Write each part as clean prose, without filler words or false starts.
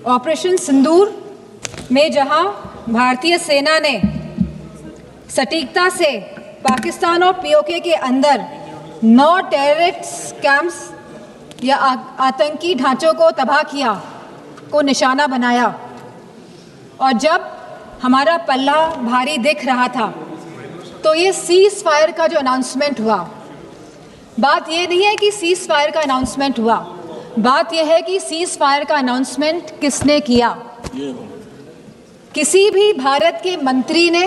Operation सिंदूर में जहां भारतीय सेना ने सटीकता से पाकिस्तान और पीओके के अंदर 9 टेररिस्ट कैंप्स या आतंकी ढांचों को तबाह किया, को निशाना बनाया, और जब हमारा पल्ला भारी दिख रहा था तो ये सीज फायर का जो अनाउंसमेंट हुआ, बात ये नहीं है कि सीज फायर का अनाउंसमेंट हुआ, बात यह है कि सीज फायर का अनाउंसमेंट किसने किया। किसी भी भारत के मंत्री ने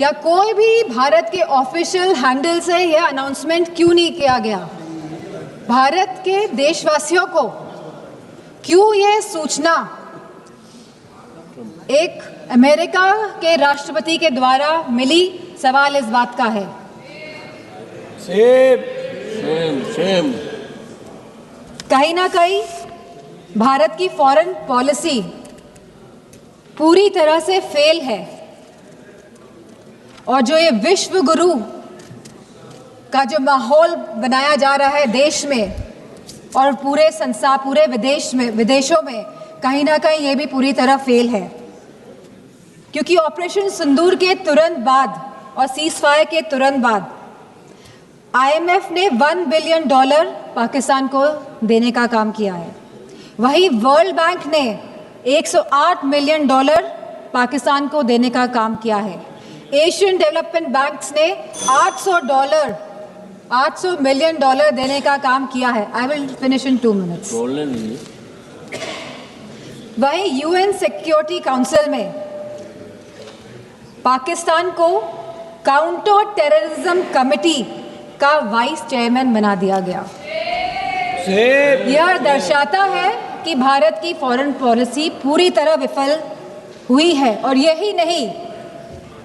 या कोई भी भारत के ऑफिशियल हैंडल से यह अनाउंसमेंट क्यों नहीं किया गया? भारत के देशवासियों को क्यों यह सूचना एक अमेरिका के राष्ट्रपति के द्वारा मिली? सवाल इस बात का है। सेम कहीं ना कहीं भारत की फॉरेन पॉलिसी पूरी तरह से फेल है, और जो ये विश्व गुरु का जो माहौल बनाया जा रहा है देश में और पूरे विदेशों में, कहीं ना कहीं ये भी पूरी तरह फेल है। क्योंकि ऑपरेशन सिंदूर के तुरंत बाद और सीज फायर के तुरंत बाद IMF ने $1 बिलियन पाकिस्तान को देने का काम किया है। वहीं वर्ल्ड बैंक ने $108 मिलियन पाकिस्तान को देने का काम किया है। एशियन डेवलपमेंट बैंक्स ने $800 मिलियन देने का काम किया है। I will finish in 2 minutes. वहीं UN सिक्योरिटी काउंसिल में पाकिस्तान को काउंटर टेररिज्म कमेटी का वाइस चेयरमैन बना दिया गया। यह दर्शाता है कि भारत की फॉरेन पॉलिसी पूरी तरह विफल हुई है। और यही नहीं,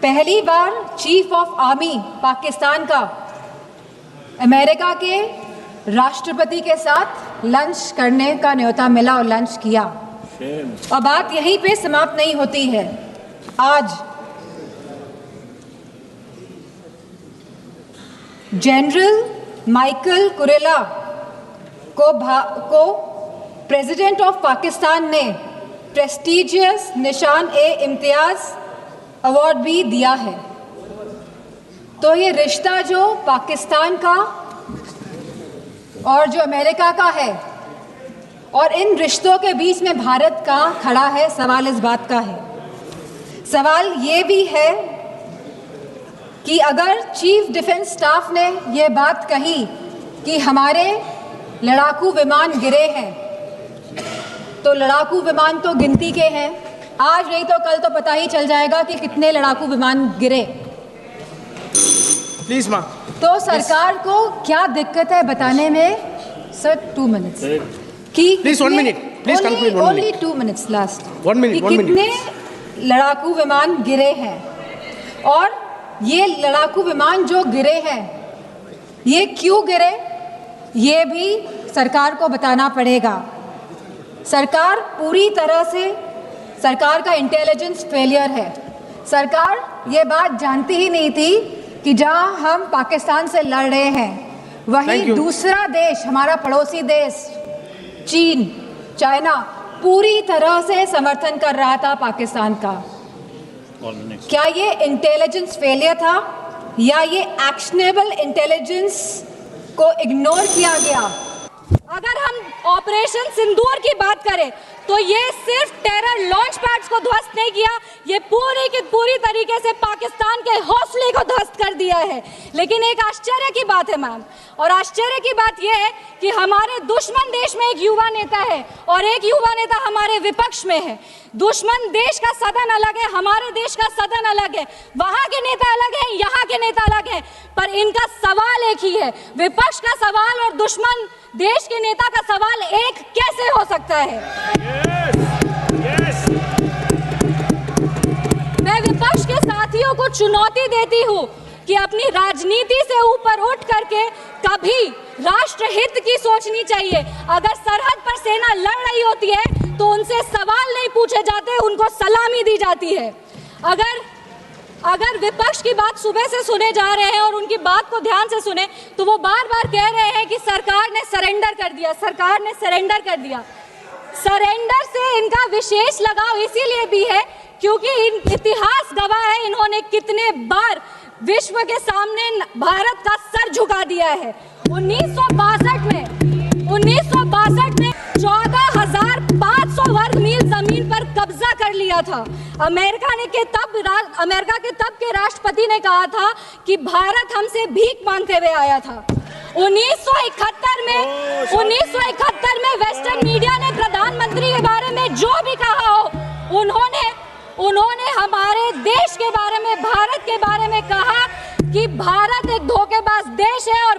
पहली बार चीफ ऑफ आर्मी पाकिस्तान का अमेरिका के राष्ट्रपति के साथ लंच करने का न्योता मिला और लंच किया। और बात यहीं पे समाप्त नहीं होती है। आज जनरल माइकल कुरेला को प्रेसिडेंट ऑफ पाकिस्तान ने प्रेस्टिजियस निशान-ए-इम्तियाज अवार्ड भी दिया है। तो ये रिश्ता जो पाकिस्तान का और जो अमेरिका का है, और इन रिश्तों के बीच में भारत का खड़ा है, सवाल इस बात का है। सवाल ये भी है कि अगर चीफ डिफेंस स्टाफ ने ये बात कही कि हमारे लड़ाकू विमान गिरे हैं, तो लड़ाकू विमान तो गिनती के हैं, आज नहीं तो कल तो पता ही चल जाएगा कि कितने लड़ाकू विमान गिरे। प्लीज मां। तो सरकार को क्या दिक्कत है बताने में? सर 2 मिनट्स कि please 1 minute, please conclude. Only 2 minutes last. 1 minute, 1 minute. कितने लड़ाकू विमान गिरे हैं, और ये लड़ाकू विमान जो गिरे हैं ये क्यों गिरे, ये भी सरकार को बताना पड़ेगा। सरकार पूरी तरह से, सरकार का इंटेलिजेंस फेलियर है। सरकार ये बात जानती ही नहीं थी कि जहां हम पाकिस्तान से लड़ रहे हैं, वहीं दूसरा देश, हमारा पड़ोसी देश चीन, चाइना, पूरी तरह से समर्थन कर रहा था पाकिस्तान का। क्या ये इंटेलिजेंस फेलियर था, या ये एक्शनेबल इंटेलिजेंस को इग्नोर किया गया? अगर हम ऑपरेशन सिंदूर की बात करें तो ये सिर्फ टेरर लॉन्च पैड्स को ध्वस्त नहीं किया, ये पूरी की पूरी तरीके से पाकिस्तान के हौसले को ध्वस्त कर दिया है। लेकिन एक आश्चर्य की बात है मैम, और आश्चर्य की बात यह है कि हमारे दुश्मन देश में एक युवा नेता है और एक युवा नेता हमारे विपक्ष में है। दुश्मन देश का सदन अलग है, हमारे देश का सदन अलग है, वहां के नेता अलग है, यहाँ के नेता अलग है, पर इनका सवाल एक ही है। विपक्ष का सवाल और दुश्मन देश के नेता का सवाल एक कैसे हो सकता है? मैं विपक्ष के साथियों को चुनौती देती हूँ कि अपनी राजनीति से ऊपर उठ करके कभी राष्ट्रहित की सोचनी चाहिए। अगर सरहद पर सेना लड़ रही होती है तो उनसे सवाल नहीं पूछे जाते, उनको सलामी दी जाती है। अगर विपक्ष की बात सुबह से सुने जा रहे हैं और उनकी बात को ध्यान से सुने तो वो बार बार कह रहे हैं कि सरकार ने सरेंडर कर दिया, सरकार ने सरेंडर कर दिया। सरेंडर से इनका विशेष लगाव इसीलिए भी है क्योंकि इतिहास गवाह है इन्होंने कितने बार विश्व के सामने भारत का सर झुका दिया है। 1962 में 14,500 वर्ग मील जमीन पर कब्जा कर लिया था। अमेरिका के तब के राष्ट्रपति ने कहा था कि भारत हमसे भीख मांगते हुए आया था। 1971 में वेस्टर्न मीडिया ने प्रधानमंत्री के बारे में जो भी कहा हो, उन्होंने हमारे देश के बारे में, भारत के बारे में कहा कि भारत एक धोखेबाज देश है और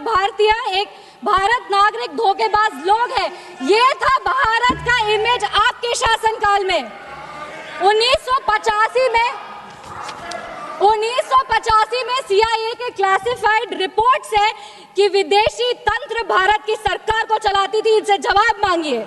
भारत नागरिक धोखेबाज लोग हैं। ये था भारत का इमेज आपके शासनकाल में। 1985 में CIA के क्लासिफाइड रिपोर्ट्स है कि विदेशी तंत्र भारत की सरकार को चलाती थी। इनसे जवाब मांगिए।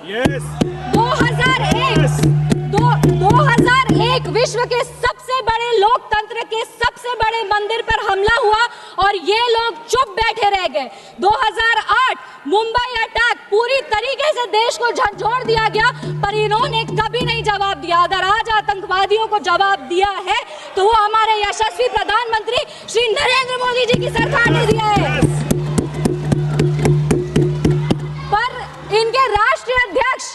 2001 विश्व के सबसे बड़े लोकतंत्र के सबसे बड़े मंदिर पर हमला हुआ और ये लोग चुप बैठे रह गए। 2008 मुंबई अटैक, पूरी तरीके से देश को झंझोड़ दिया गया, पर इन्होंने कभी नहीं जवाब दिया। अगर आज आतंकवादियों को जवाब दिया है तो वो हमारे यशस्वी प्रधानमंत्री श्री नरेंद्र मोदी जी की सरकार ने दिया है। पर इनके राष्ट्रीय अध्यक्ष,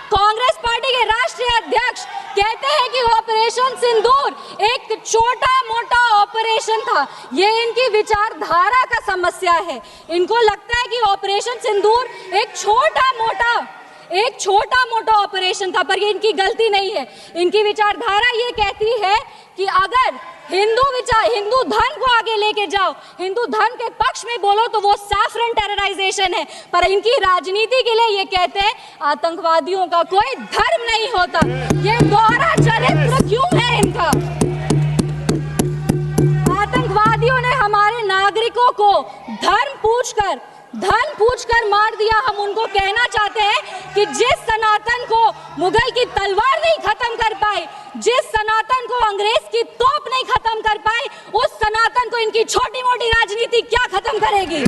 कांग्रेस पार्टी के राष्ट्रीय अध्यक्ष कहते हैं कि ऑपरेशन सिंदूर एक छोटा मोटा ऑपरेशन था। ये इनकी विचारधारा का समस्या है। इनको लगता है कि ऑपरेशन सिंदूर एक छोटा मोटा ऑपरेशन था, पर ये इनकी गलती नहीं है। इनकी विचारधारा ये कहती है कि अगर हिंदू धर्म को आगे लेके जाओ, हिंदू धर्म के पक्ष में बोलो तो वो सैफरन टेरराइजेशन है। पर इनकी राजनीति के लिए ये कहते हैं आतंकवादियों का कोई धर्म नहीं होता। ये दोहरा चरित्र क्यों है इनका? आतंकवादियों ने हमारे नागरिकों को धर्म पूछकर मार दिया। हम उनको कहना चाहते हैं कि जिस सनातन को मुगल की तलवार नहीं खत्म कर पाई, जिस सनातन को अंग्रेज की तोप नहीं खत्म कर पाई, उस सनातन को इनकी छोटी मोटी राजनीति क्या खत्म करेगी?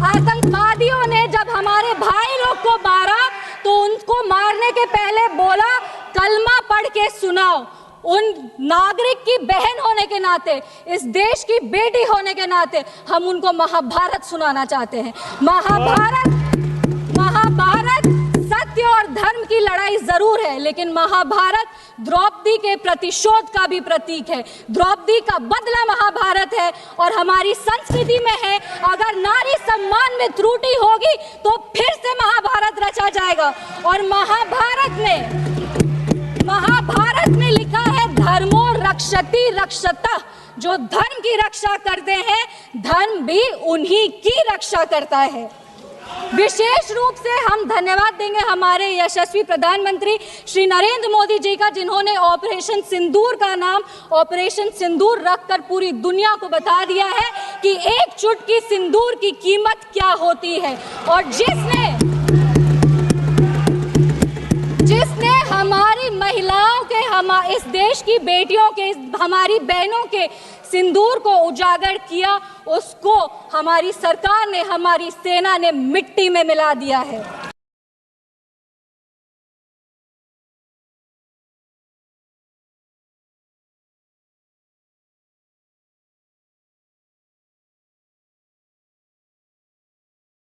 आतंकवादियों ने जब हमारे भाई लोग को मारा तो उनको मारने के पहले बोला कलमा पढ़ के सुनाओ। उन नागरिक की बहन होने के नाते, इस देश की बेटी होने के नाते हम उनको महाभारत सुनाना चाहते हैं। महाभारत सत्य और धर्म की लड़ाई जरूर है, लेकिन महाभारत द्रौपदी के प्रतिशोध का भी प्रतीक है। द्रौपदी का बदला महाभारत है और हमारी संस्कृति में है। अगर नारी सम्मान में त्रुटि होगी तो फिर से महाभारत रचा जाएगा। और महाभारत में लिखा है धर्मो रक्षति रक्षता। जो धर्म की रक्षा करते हैं, धर्म भी उन्हीं की रक्षा करता है। विशेष रूप से हम धन्यवाद देंगे हमारे यशस्वी प्रधानमंत्री श्री नरेंद्र मोदी जी का, जिन्होंने ऑपरेशन सिंदूर का नाम ऑपरेशन सिंदूर रखकर पूरी दुनिया को बता दिया है कि एक चुटकी सिंदूर की कीमत क्या होती है। और जिसने हमारी महिलाओं के, इस देश की बेटियों के, हमारी बहनों के सिंदूर को उजागर किया, उसको हमारी सरकार ने, हमारी सेना ने मिट्टी में मिला दिया है।